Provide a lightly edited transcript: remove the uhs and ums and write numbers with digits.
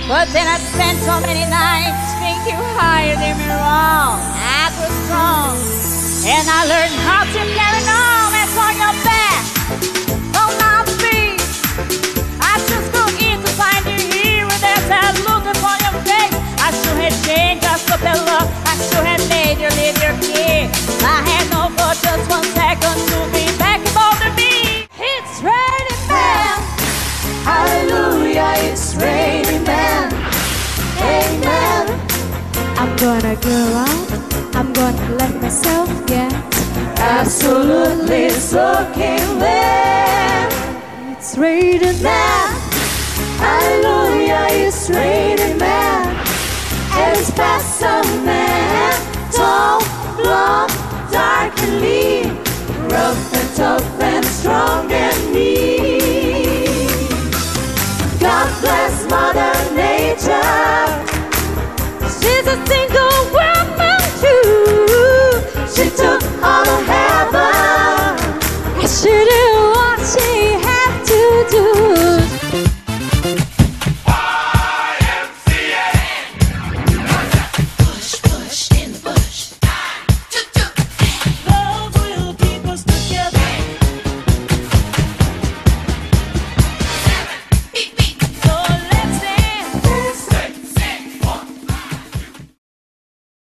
But then I spent so many nights thinking higher than me wrong. I grew strong, and I learned how to carry on. That's on your back, on my feet. I just go in to find you here, and there's that look upon your face. I should have changed just for the love. I should have made you leave your key. I had no for just 1 second to be back above the beat. It's raining man. Hallelujah, it's raining man. Amen. I'm gonna go out, I'm gonna let myself get Absolutely soaking wet. It's raining Man, hallelujah, it's raining man. And it's past some man.